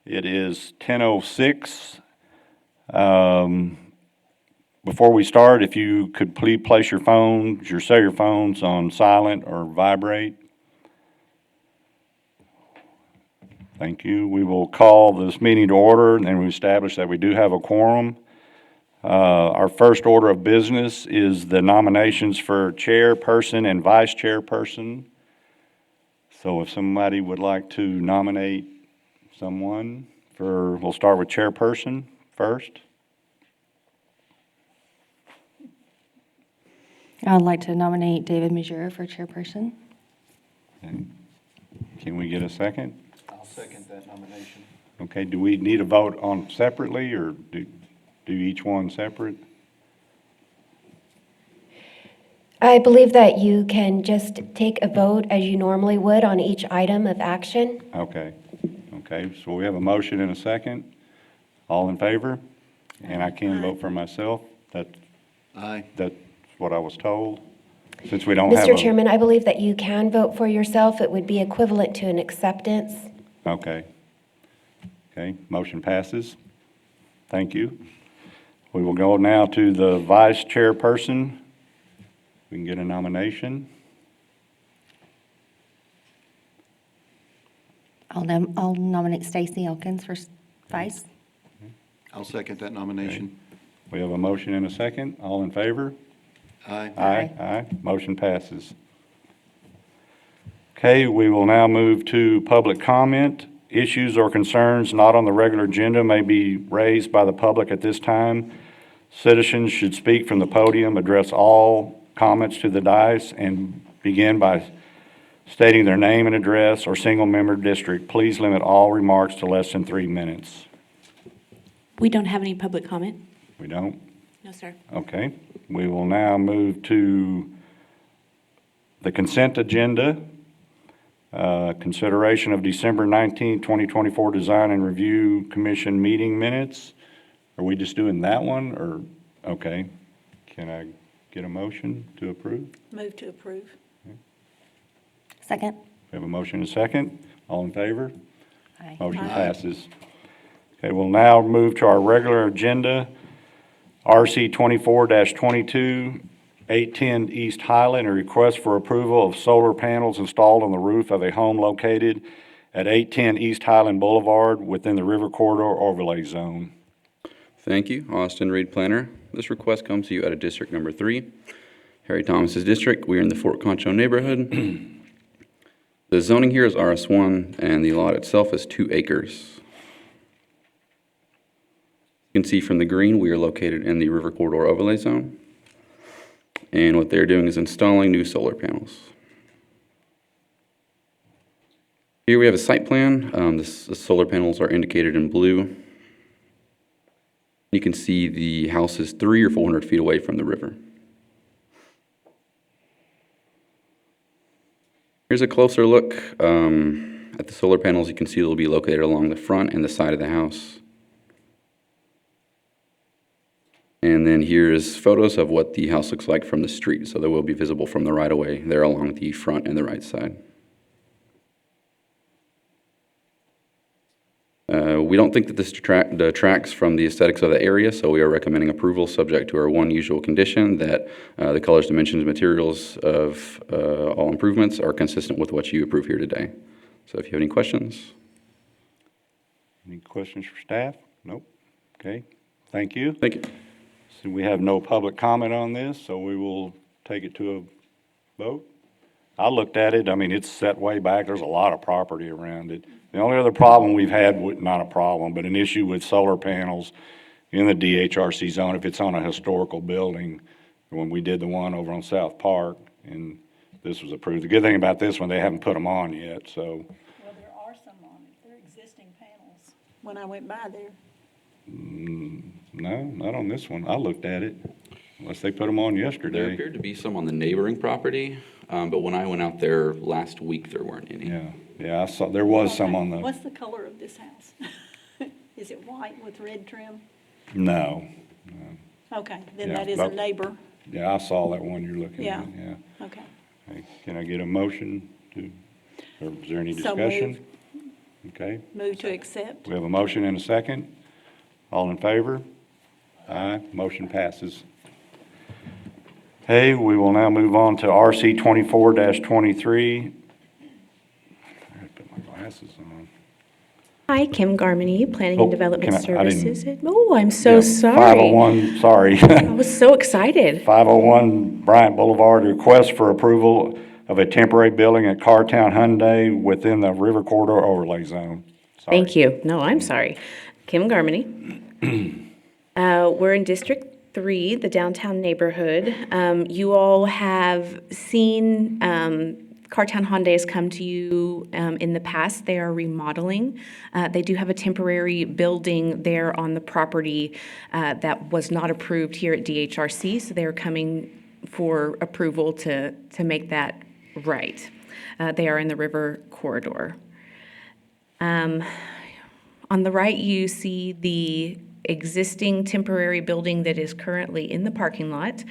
It is 10:06. Before we start, if you could please place your phones, your cellular phones on silent or vibrate. Thank you. We will call this meeting to order, and we establish that we do have a quorum. Our first order of business is the nominations for chairperson and vice chairperson. So if somebody would like to nominate someone we'll start with chairperson first. I'd like to nominate David Majura for chairperson. Okay. Can we get a second? I'll second that nomination. Okay, do we need a vote on separately, or do each one separate? I believe that you can just take a vote as you normally would on each item of action. Okay, so we have a motion and a second. All in favor? And I can vote for myself. Aye. That's what I was told. Since we don't have Mr. Chairman, I believe that you can vote for yourself. It would be equivalent to an acceptance. Okay, motion passes. Thank you. We will go now to the vice chairperson. We can get a nomination. I'll nominate Stacy Elkins for vice. I'll second that nomination. We have a motion and a second. All in favor? Aye. Aye. Motion passes. Okay, we will now move to public comment. Issues or concerns not on the regular agenda may be raised by the public at this time. Citizens should speak from the podium, address all comments to the dais, and begin by stating their name and address or single-member district. Please limit all remarks to less than 3 minutes. We don't have any public comment? We don't? No, sir. Okay. We will now move to the consent agenda. Consideration of December 19, 2024 Design and Review Commission meeting minutes. Are we just doing that one, or, okay. Can I get a motion to approve? Move to approve. Second. We have a motion and a second. All in favor? Aye. Motion Aye. passes. Okay, we'll now move to our regular agenda. RC 24-22, 810 East Highland, a request for approval of solar panels installed on the roof of a home located at 810 East Highland Boulevard within the River Corridor Overlay Zone. Thank you. Austin Reed, planner. This request comes to you out of District Number 3, Harry Thomas's district. We are in the Fort Concho neighborhood. The zoning here is RS1, and the lot itself is 2 acres. You can see from the green, we are located in the River Corridor Overlay Zone. And what they're doing is installing new solar panels. Here we have a site plan. The solar panels are indicated in blue. You can see the house is 300 or 400 feet away from the river. Here's a closer look at the solar panels. You can see they'll be located along the front and the side of the house. And then here's photos of what the house looks like from the street. So they will be visible from the right-of-way there along the front and the right side. We don't think that this detracts from the aesthetics of the area, so we are recommending approval subject to our one usual condition that the colors, dimensions, and materials of all improvements are consistent with what you approve here today. So if you have any questions. Any questions for staff? Nope. Okay, thank you. Thank you. So we have no public comment on this, so we will take it to a vote. I looked at it, I mean, it's set way back, there's a lot of property around it. The only other problem we've had, not a problem, but an issue with solar panels in the DHRC zone, if it's on a historical building, when we did the one over on South Park, and this was approved. The good thing about this one, they haven't put them on yet, so. Well, there are some on it. They're existing panels. When I went by there. No, not on this one. I looked at it, unless they put them on There yesterday. appeared to be some on the neighboring property, but when I went out there last week, there weren't any. Yeah, I saw, there was some on the, What's the color of this house? Is it white with red trim? no. Okay, then Yeah, that is a but- neighbor. Yeah, I saw that one you're looking Yeah. at, yeah. Okay. Okay, can I get a motion to, or is there any So discussion? Okay, Move to accept. we have a motion and a second. All in favor? Aye, motion passes. Okay, we will now move on to RC 24-23. I gotta put my glasses on. Hi, Kim Garmany, Planning Oh, and Development can I didn't- Services. Oh, I'm so Yeah, sorry. 501, sorry. I was so excited. 501 Bryant Boulevard, request for approval of a temporary building at Cartown Hyundai within the River Corridor Overlay Zone. Sorry. Thank you. No, I'm sorry. Kim Garmany. We're in District 3, the downtown neighborhood. You all have seen Cartown Hyundai has come to you in the past. They are remodeling. They do have a temporary building there on the property that was not approved here at DHRC, so they're coming for approval to make that right. They are in the river corridor. On the right, you see the existing temporary building that is currently in the parking lot.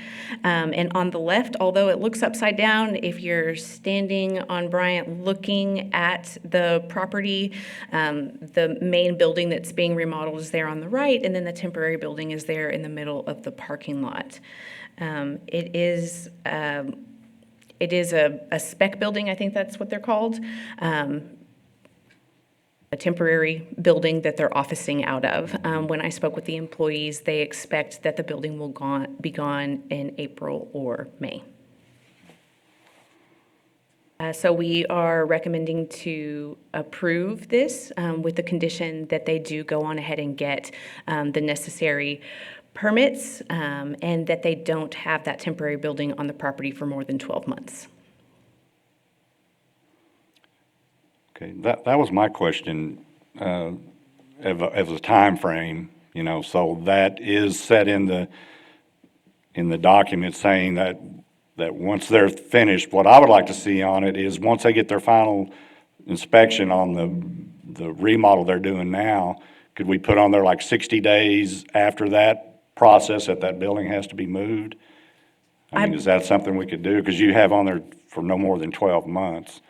And on the left, although it looks upside down, if you're standing on Bryant looking at the property, the main building that's being remodeled is there on the right, and then the temporary building is there in the middle of the parking lot. It is a spec building, I think that's what they're called. A temporary building that they're officing out of. When I spoke with the employees, they expect that the building will be gone in April or May. So we are recommending to approve this with the condition that they do go on ahead and get the necessary permits and that they don't have that temporary building on the property for more than 12 months. Okay, that was my question, of a time frame. So that is set in the document saying that once they're finished, what I would like to see on it is once they get their final inspection on the remodel they're doing now, could we put on there like 60 days after that process that building has to be moved? I mean, is that something we could do? Because you have on there for no more than 12 months.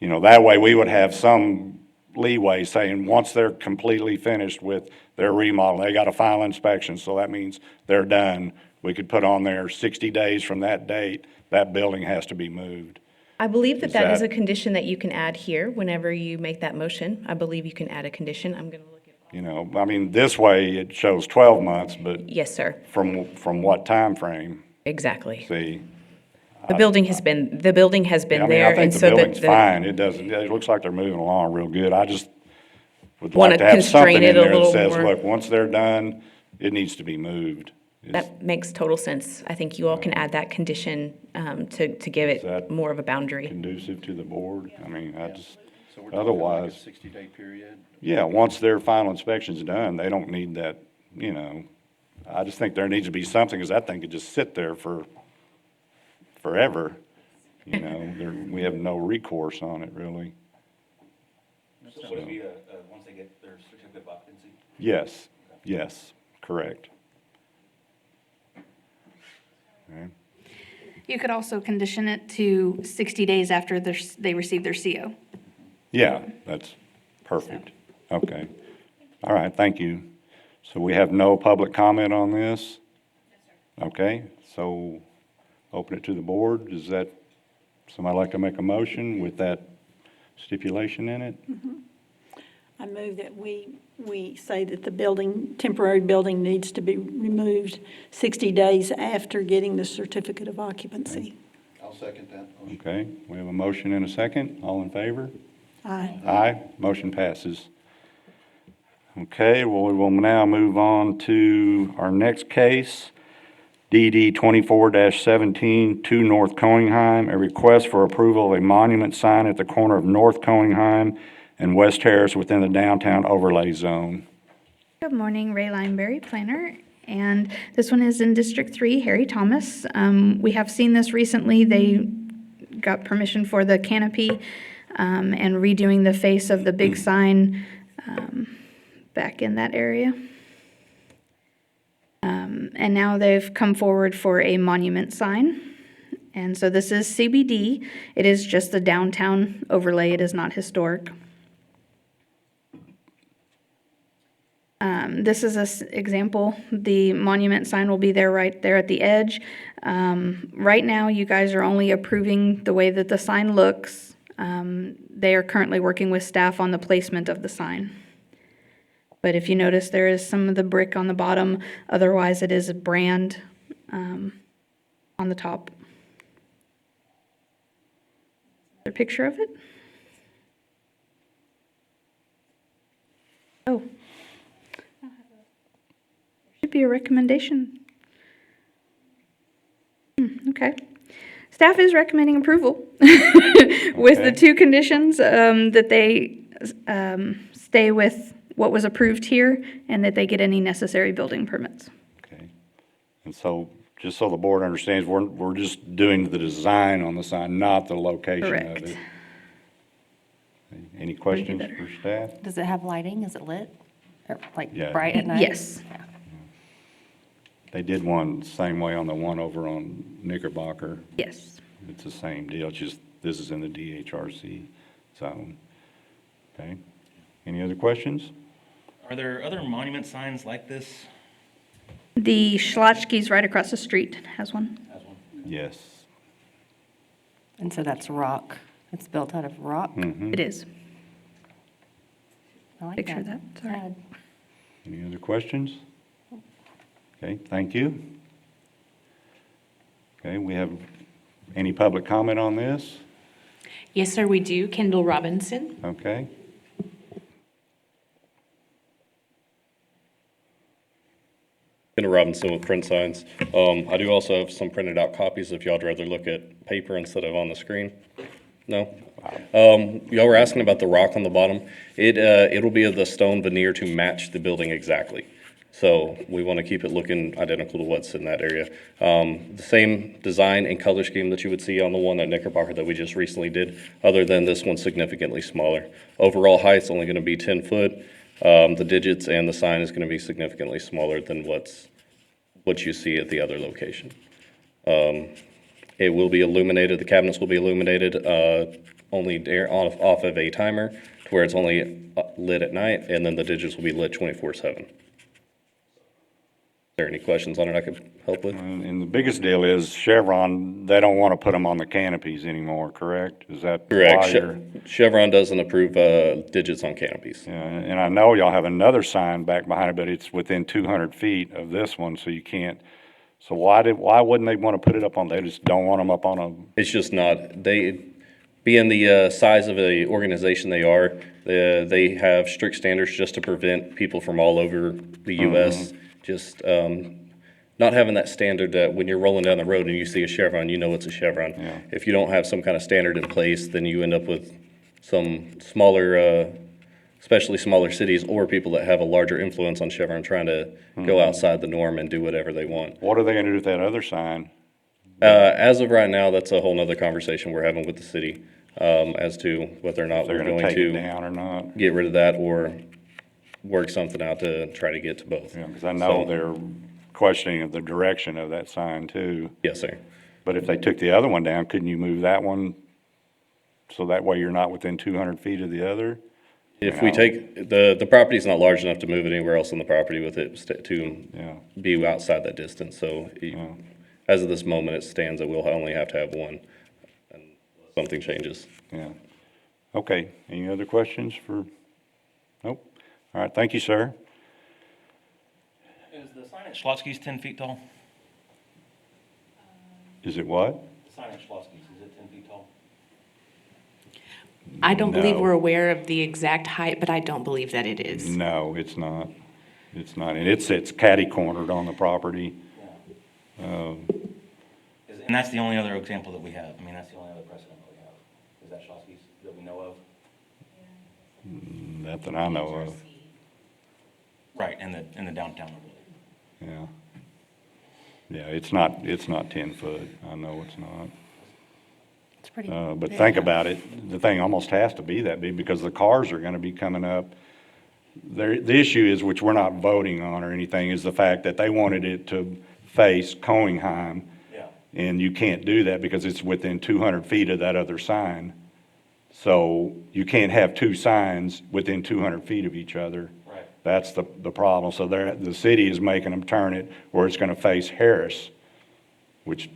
That way we would have some leeway saying, once they're completely finished with their remodel, they got a final inspection, so that means they're done. We could put on there 60 days from that date, that building has to be moved. I believe that Is that is that- a condition that you can add here whenever you make that motion. I believe you can add a condition. I'm going to look at. This way it shows 12 months, but Yes, sir. from what time frame? Exactly. See? The building has been there. I think and the so building's fine. It looks like they're moving along real good. I just would Wanna like to have something constrain in it a there that little says, more. look, once they're done, it needs to be moved. That makes total sense. I think you all can add that condition to give Is it that more of a boundary. Conducive to the board? So we're talking like a Otherwise, 60-day period? yeah, once their final inspection's done, they don't need that, I just think there needs to be something, because that thing could just sit there for forever. We have no recourse on it, really. So would it be once they get their certificate of occupancy? Yes, correct. Okay. You could also condition it to 60 days after they receive their CO. Yeah, that's perfect. Okay. All right, thank you. So we have no public comment on this? Okay, so open it to the board. Does somebody like to make a motion with that stipulation in it? I move that we say that the temporary building needs to be removed 60 days after getting the certificate of occupancy. I'll second that. Okay, we have a motion and a second. All in favor? Aye. Aye, motion passes. Okay, well, we will now move on to our next case, DD 24-17, 2 North Coinheim, a request for approval of a monument sign at the corner of North Coinheim and West Terrace within the downtown overlay zone. Good morning, Ray Lineberry, planner. And this one is in District 3, Harry Thomas. We have seen this recently. They got permission for the canopy and redoing the face of the big sign back in that area. And now they've come forward for a monument sign. And so this is CBD. It is just the downtown overlay. It is not historic. This is an example. The monument sign will be there right there at the edge. Right now, you guys are only approving the way that the sign looks. They are currently working with staff on the placement of the sign. But if you notice, there is some of the brick on the bottom. Otherwise, it is a brand on the top. A picture of it? Oh. Should be a recommendation. Okay. Staff is recommending approval with the Okay. two conditions, that they stay with what was approved here and that they get any necessary building permits. Okay. And so, just so the board understands, we're just doing the design on the sign, not the location of Correct. it. Any questions better. for staff? Does it have lighting? Is it lit? Or like Yeah. bright at night? Yes. They did one the same way on the one over on Knickerbocker. Yes. It's the same deal, it's just this is in the DHRC zone. Okay. Any other questions? Are there other monument signs like this? The Schlotchke's right across the street has one. Has one? Yes. And so that's rock. It's built out of rock? Mhm. It is. I like Picture that, sorry. Sad. Any other questions? Okay, thank you. Okay, we have any public comment on this? Yes, sir, we do. Kendall Robinson. Okay. Kendall Robinson with Print Signs. I do also have some printed out copies if y'all would rather look at paper instead of on the screen. No? Y'all were asking about the rock on the bottom. It'll be of the stone veneer to match the building exactly. So we want to keep it looking identical to what's in that area. The same design and color scheme that you would see on the one at Knickerbocker that we just recently did, other than this one's significantly smaller. Overall height's only going to be 10 foot. The digits and the sign is going to be significantly smaller than what you see at the other location. It will be illuminated, the cabinets will be illuminated, only off of a timer to where it's only lit at night, and then the digits will be lit 24/7. Is there any questions on it I could help with? And the biggest deal is Chevron, they don't want to put them on the canopies anymore, correct? Is that why Correct. you're? Chevron doesn't approve digits on canopies. Yeah, and I know y'all have another sign back behind it, but it's within 200 feet of this one, so you can't. So why wouldn't they want to put it up on, they just don't want them up on a, It's just not, being the size of the organization they are, they have strict standards just to prevent people from all over the U.S. Just not having that standard that when you're rolling down the road and you see a Chevron, you know it's a Chevron. Yeah. If you don't have some kind of standard in place, then you end up with some smaller, especially smaller cities or people that have a larger influence on Chevron trying to go outside the norm and do whatever they want. what are they going to do with that other sign? As of right now, that's a whole nother conversation we're having with the city as to whether or not They're we're going to going take it to down or not? get rid of that or work something out to try to get to both. Yeah, because I know So- they're questioning the direction of that sign too. Yes, sir. But if they took the other one down, couldn't you move that one? So that way you're not within 200 feet of the other? If we take, the property's not large enough to move it anywhere else on the property with it to Yeah, be outside that distance. So as of this moment, it stands that we'll only have to have one and something changes. yeah. Okay, any other questions for, nope. All right, thank you, sir. Is the sign at Schlotsky's 10 feet tall? Is it what? The sign at Schlotsky's, is it 10 feet tall? I don't believe No. we're aware of the exact height, but I don't believe that it is. No, it's not. It's not, and it's catty-cornered on the property. And that's the only other example that we have. I mean, that's the only other precedent that we have. Is that Schlotsky's that we know of? Not that I know of, Right, in the downtown. yeah. Yeah, it's not 10 foot, I know it's not. It's pretty. But big. think about it, the thing almost has to be that big because the cars are gonna be coming up. The issue is, which we're not voting on or anything, is the fact that they wanted it to face Coingheim. Yeah. And you can't do that because it's within 200 feet of that other sign. So you can't have two signs within 200 feet of each other. Right. That's the problem. So the city is making them turn it where it's gonna face Harris, which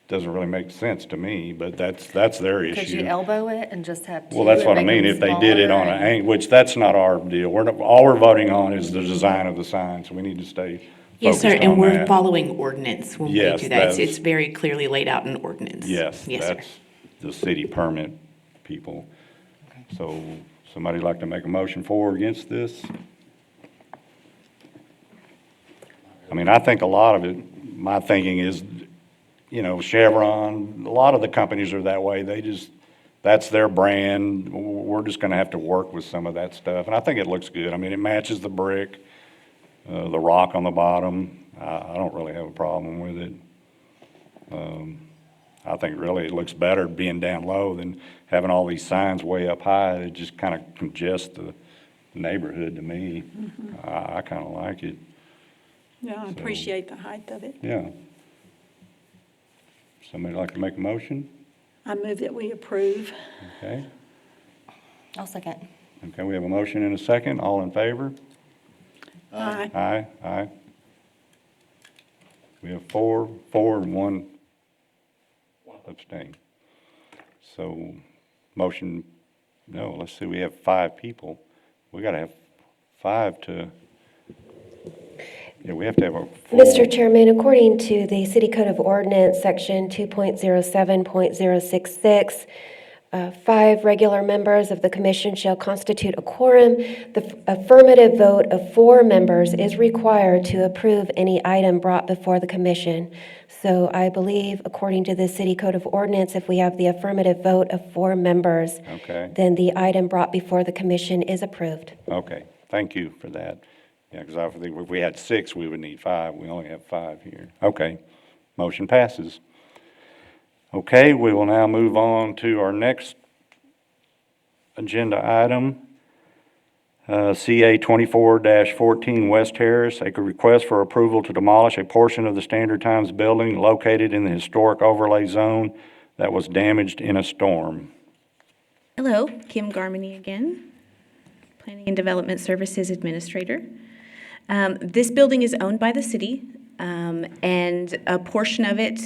doesn't really make sense to me, but that's their issue. Could you elbow it and just have two? Well, that's and what I make mean, them if they did it smaller on an and- angle, which that's not our deal. All we're voting on is the design of the sign, so we need to stay Yes, sir, focused and on we're that. following ordinance when we Yes, do that. It's- that is- It's very clearly laid out in ordinance. Yes, Yes, sir. that's the city permit people. So, somebody like to make a motion for or against this? I mean, I think a lot of it, my thinking is, Chevron, a lot of the companies are that way. That's their brand. We're just gonna have to work with some of that stuff. And I think it looks good. I mean, it matches the brick, the rock on the bottom. I don't really have a problem with it. I think really it looks better being down low than having all these signs way up high. It just kind of congests the neighborhood to me. I kind of like it, Yeah, I appreciate the height of it. yeah. Somebody like to make a motion? I move that we approve. Okay, I'll second. okay, we have a motion and a second. All in favor? Aye. Aye. We have four, and one abstain. So, motion, no, let's see, we have 5 people. We gotta have 5 to, we have to have a full. Mr. Chairman, according to the City Code of Ordinance, Section 2.07.066, 5 regular members of the commission shall constitute a quorum. The affirmative vote of 4 members is required to approve any item brought before the commission. So I believe, according to the City Code of Ordinance, if we have the affirmative vote of 4 members, Okay. then the item brought before the commission is approved. Okay, thank you for that. Yeah, because I think if we had 6, we would need 5. We only have 5 here. Okay, motion passes. Okay, we will now move on to our next agenda item. CA 24-14 West Terrace, a request for approval to demolish a portion of the Standard Times building located in the historic overlay zone that was damaged in a storm. Hello, Kim Garmany again, Planning and Development Services Administrator. This building is owned by the city, and a portion of it,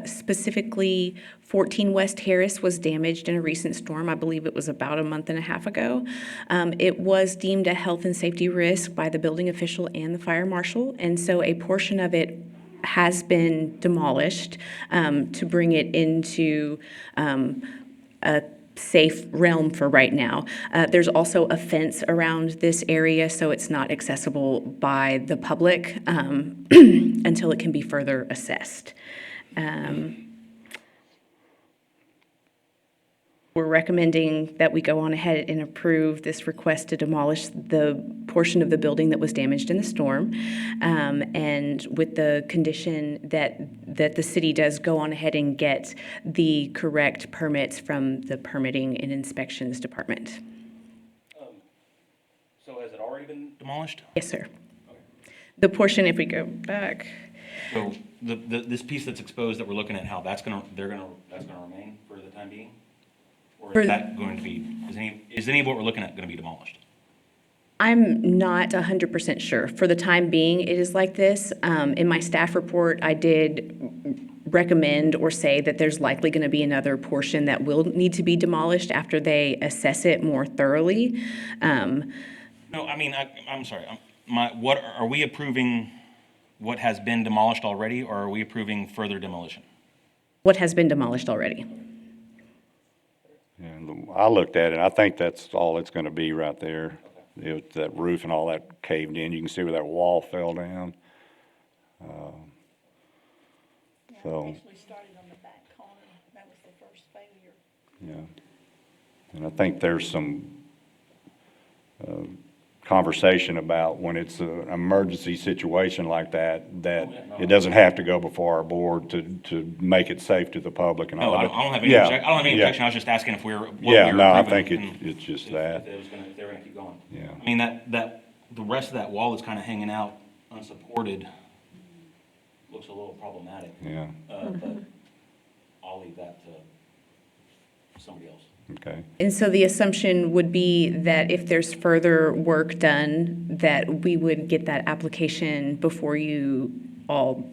specifically 14 West Harris, was damaged in a recent storm. I believe it was about a month and a half ago. It was deemed a health and safety risk by the building official and the fire marshal, and so a portion of it has been demolished to bring it into a safe realm for right now. There's also a fence around this area, so it's not accessible by the public until it can be further assessed. We're recommending that we go on ahead and approve this request to demolish the portion of the building that was damaged in the storm, and with the condition that the city does go on ahead and get the correct permits from the Permitting and Inspections Department. So has it already been demolished? Yes, sir. The portion, if we go back, So this piece that's exposed that we're looking at, how that's gonna remain for the time being? Or For- is that going to be, is any of what we're looking at gonna be demolished? I'm not 100% sure. For the time being, it is like this. In my staff report, I did recommend or say that there's likely going to be another portion that will need to be demolished after they assess it more thoroughly. No, I mean, I'm sorry, what, are we approving what has been demolished already, or are we approving further demolition? What has been demolished already? And I looked at it, I think that's all it's gonna be right there. That roof and all that caved in, you can see where that wall fell down. So, started on the back corner. That was the first failure. yeah. And I think there's some, conversation about when it's an emergency situation like that it doesn't have to go before our board to make it safe to the public and all No, that. I don't have any Yeah, objection, I don't have any yeah. objection, I was just asking if we're, what we Yeah, were no, I approving think and it's just if that, if they were gonna keep going. yeah. I mean, the rest of that wall that's kind of hanging out unsupported looks a little problematic. Yeah. But I'll leave that to somebody else. Okay, And so the assumption would be that if there's further work done, that we would get that application before you all,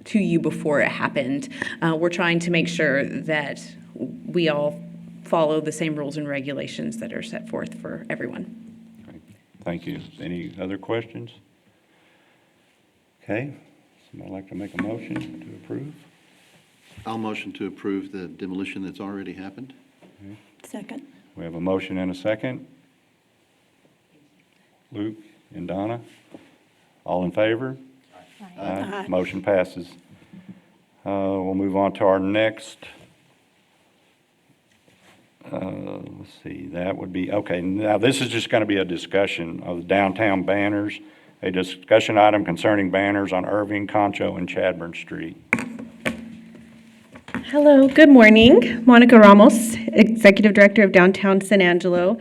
to you before it happened. We're trying to make sure that we all follow the same rules and regulations that are set forth for everyone. thank you. Any other questions? Okay, somebody like to make a motion to approve? I'll motion to approve the demolition that's already happened. Second. We have a motion and a second. Luke and Donna, all in favor? Aye. Motion passes. We'll move on to our next, let's see, that would be, okay, now this is just going to be a discussion of downtown banners, a discussion item concerning banners on Irving, Concho, and Chadburn Street. Hello, good morning. Monica Ramos, Executive Director of Downtown San Angelo.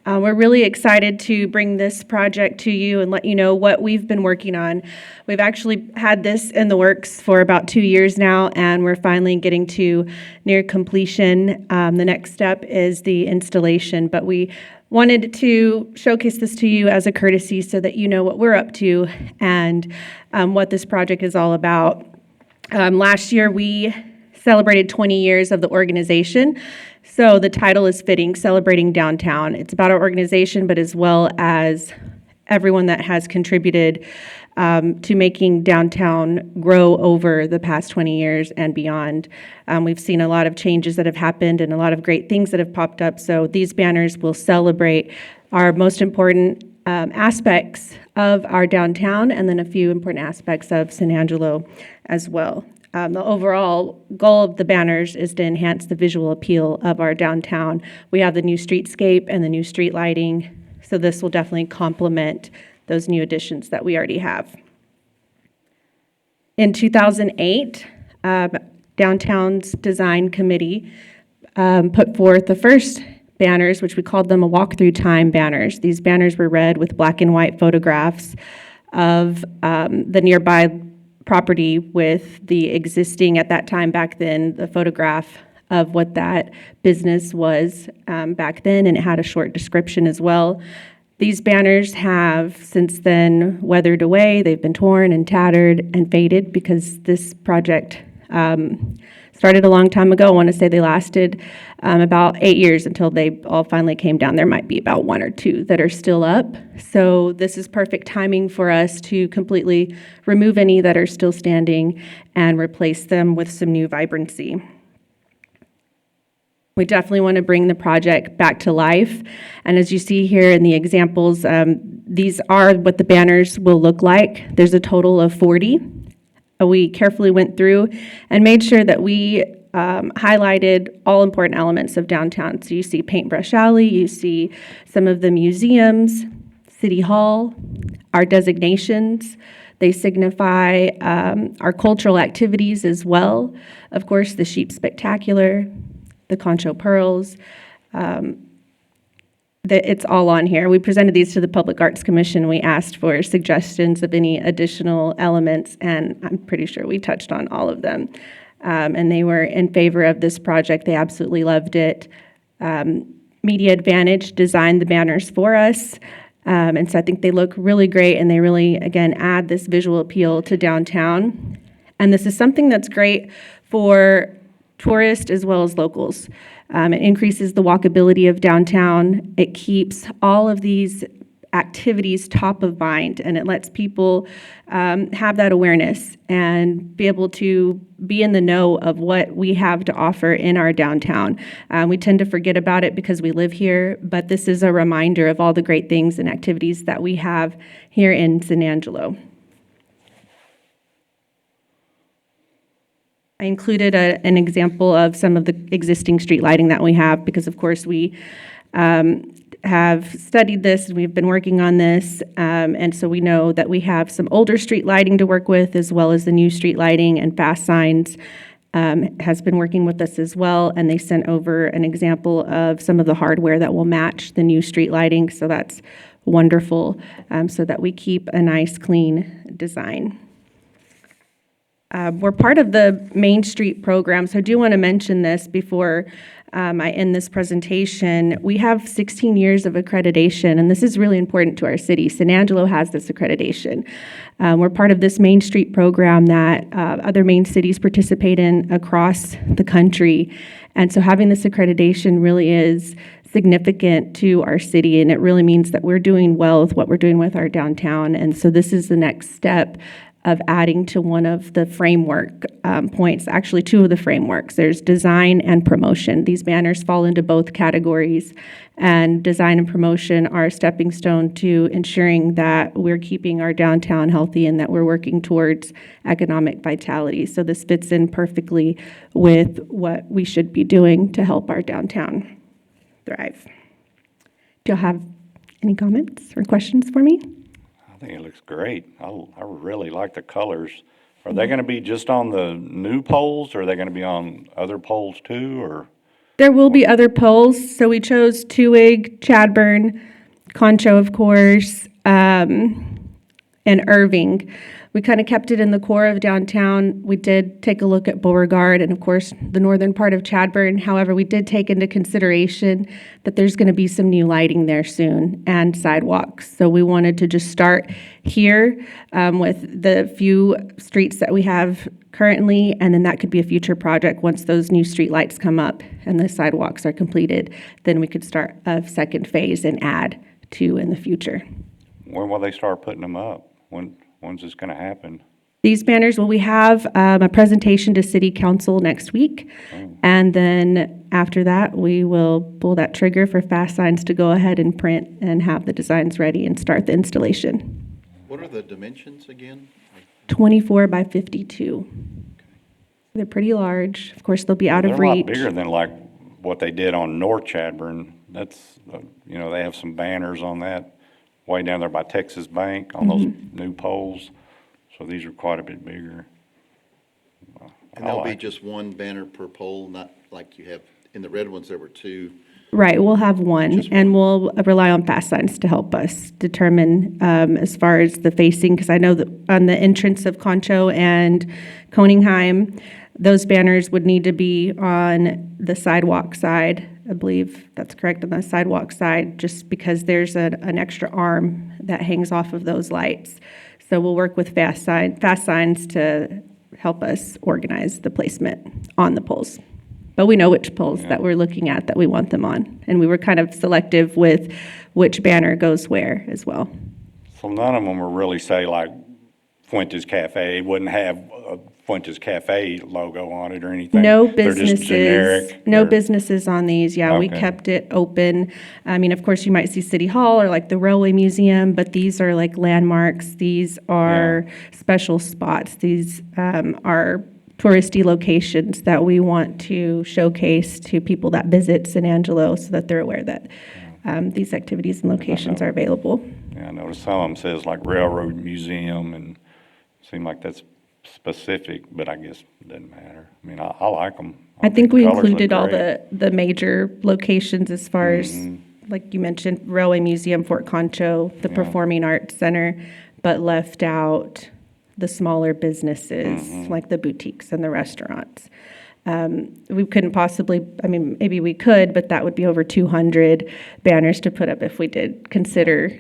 We're really excited to bring this project to you and let you know what we've been working on. We've actually had this in the works for about 2 years now, and we're finally getting to near completion. The next step is the installation, but we wanted to showcase this to you as a courtesy so that you know what we're up to and what this project is all about. Last year, we celebrated 20 years of the organization. So the title is fitting, Celebrating Downtown. It's about our organization, but as well as everyone that has contributed to making downtown grow over the past 20 years and beyond. We've seen a lot of changes that have happened and a lot of great things that have popped up. So these banners will celebrate our most important aspects of our downtown and then a few important aspects of San Angelo as well. The overall goal of the banners is to enhance the visual appeal of our downtown. We have the new streetscape and the new street lighting, so this will definitely complement those new additions that we already have. In 2008, Downtown's Design Committee put forth the first banners, which we called them a walk-through time banners. These banners were red with black and white photographs of the nearby property with the existing, at that time back then, the photograph of what that business was back then, and it had a short description as well. These banners have since then weathered away. They've been torn and tattered and faded because this project started a long time ago. I want to say they lasted about 8 years until they all finally came down. There might be about 1 or 2 that are still up. So this is perfect timing for us to completely remove any that are still standing and replace them with some new vibrancy. We definitely want to bring the project back to life. And as you see here in the examples, these are what the banners will look like. There's a total of 40. We carefully went through and made sure that we highlighted all important elements of downtown. So you see Paintbrush Alley, you see some of the museums, City Hall, our designations. They signify our cultural activities as well. Of course, the Sheep Spectacular, the Concho Pearls. It's all on here. We presented these to the Public Arts Commission. We asked for suggestions of any additional elements, and I'm pretty sure we touched on all of them. And they were in favor of this project. They absolutely loved it. Media Advantage designed the banners for us. And so I think they look really great, and they really, again, add this visual appeal to downtown. And this is something that's great for tourists as well as locals. It increases the walkability of downtown. It keeps all of these activities top of mind, and it lets people have that awareness and be able to be in the know of what we have to offer in our downtown. We tend to forget about it because we live here, but this is a reminder of all the great things and activities that we have here in San Angelo. I included an example of some of the existing street lighting that we have because, of course, we have studied this and we've been working on this. And so we know that we have some older street lighting to work with as well as the new street lighting, and Fast Signs has been working with us as well. And they sent over an example of some of the hardware that will match the new street lighting. So that's wonderful, so that we keep a nice, clean design. We're part of the Main Street program, so I do want to mention this before I end this presentation, we have 16 years of accreditation, and this is really important to our city. San Angelo has this accreditation. We're part of this Main Street program that other main cities participate in across the country. And so having this accreditation really is significant to our city, and it really means that we're doing well with what we're doing with our downtown. And so this is the next step of adding to one of the framework points, actually two of the frameworks. There's design and promotion. These banners fall into both categories, and design and promotion are a stepping stone to ensuring that we're keeping our downtown healthy and that we're working towards economic vitality. So this fits in perfectly with what we should be doing to help our downtown thrive. Do y'all have any comments or questions for me? I think it looks great. I really like the colors. Are they gonna be just on the new poles, or are they gonna be on other poles too, or? There will be other poles, so we chose Tewig, Chadburn, Concho, of course, and Irving. We kind of kept it in the core of downtown. We did take a look at Beauregard and, of course, the northern part of Chadburn. However, we did take into consideration that there's going to be some new lighting there soon and sidewalks. So we wanted to just start here with the few streets that we have currently, and then that could be a future project once those new street lights come up and the sidewalks are completed. Then we could start a second phase and add to in the future. When will they start putting them up? When's this gonna happen? These banners, well, we have a presentation to City Council next week. And then after that, we will pull that trigger for Fast Signs to go ahead and print and have the designs ready and start the installation. What are the dimensions again? 24 by 52. They're pretty large. Of course, they'll be out of They're a lot reach. bigger than like what they did on North Chadburn. That's, they have some banners on that way down there by Texas Bank on those new poles. So these are quite a bit bigger. And there'll be just one banner per pole, not like you have, in the red ones, there were two. Right, we'll have one, and we'll rely on Fast Signs to help us determine as far as the facing, because I know that on the entrance of Concho and Koningheim, those banners would need to be on the sidewalk side. I believe that's correct, on the sidewalk side, just because there's an extra arm that hangs off of those lights. So we'll work with Fast Signs to help us organize the placement on the poles. But we know which poles that we're looking at that we want them on. And we were kind of selective with which banner goes where as well. So none of them will really say like Fuentes Cafe, wouldn't have a Fuentes Cafe logo on it or anything? No They're just businesses, generic? no They're- businesses on these. Yeah, we Okay. kept it open. I mean, of course, you might see City Hall or like the Railway Museum, but these are like landmarks. These are special spots. These are touristy locations that we want to showcase to people that visit San Angelo so that they're aware that these activities and locations are available. Yeah, I noticed some of them says like Railroad Museum, and seem like that's specific, but I guess it doesn't matter. I mean, I like them. I think we included all the major locations as far as, like you mentioned, Railway Museum, Fort Concho, the Performing Arts Center, but left out the smaller businesses, like the boutiques and the restaurants. We couldn't possibly, I mean, maybe we could, but that would be over 200 banners to put up if we did consider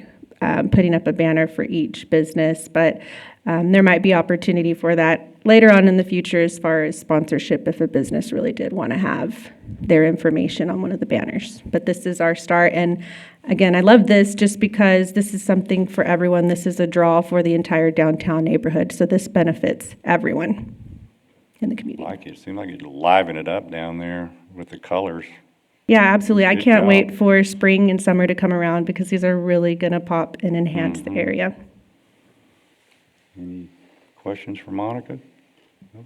putting up a banner for each business. But there might be opportunity for that later on in the future as far as sponsorship if a business really did want to have their information on one of the banners. But this is our start. And again, I love this just because this is something for everyone. This is a draw for the entire downtown neighborhood. So this benefits everyone in the community. Like it, seemed like it livened it up down there with the colors. Yeah, absolutely. I Good can't job. wait for spring and summer to come around because these are really going to pop and enhance the area. Any questions for Monica? No?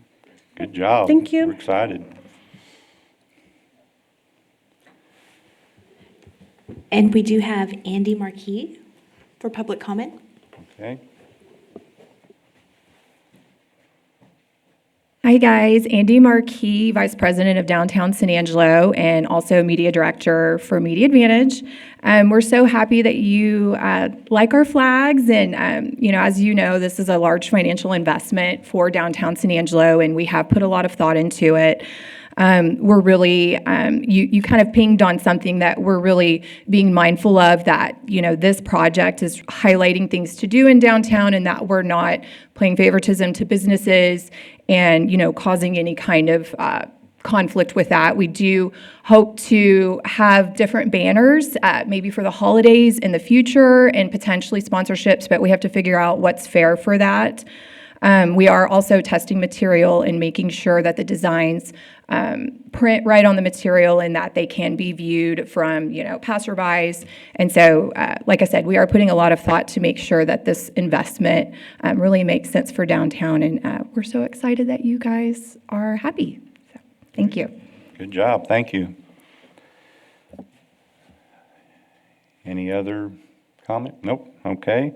Good job. Thank you. We're excited. And we do have Andy Marquis for public comment. Okay. Hi, guys. Andy Marquis, Vice President of Downtown San Angelo and also Media Director for Media Advantage. We're so happy that you like our flags. And, as you know, this is a large financial investment for downtown San Angelo, and we have put a lot of thought into it. we're really, you kind of pinged on something that we're really being mindful of, that, this project is highlighting things to do in downtown and that we're not playing favoritism to businesses and, causing any kind of conflict with that. We do hope to have different banners, maybe for the holidays in the future and potentially sponsorships, but we have to figure out what's fair for that. We are also testing material and making sure that the designs print right on the material and that they can be viewed from, passerbys. And so, like I said, we are putting a lot of thought to make sure that this investment really makes sense for downtown. And we're so excited that you guys are happy. So, thank you. Good job, thank you. Any other comment? Nope, okay.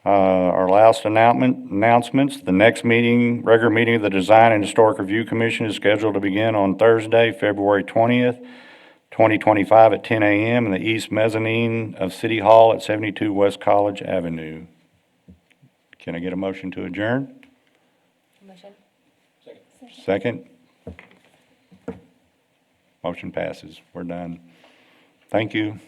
Our last announcements, the next meeting, regular meeting of the Design and Historic Review Commission is scheduled to begin on Thursday, February 20th, 2025 at 10 a.m. in the East Mezzanine of City Hall at 72 West College Avenue. Can I get a motion to adjourn? Second? Motion passes. We're done. Thank you.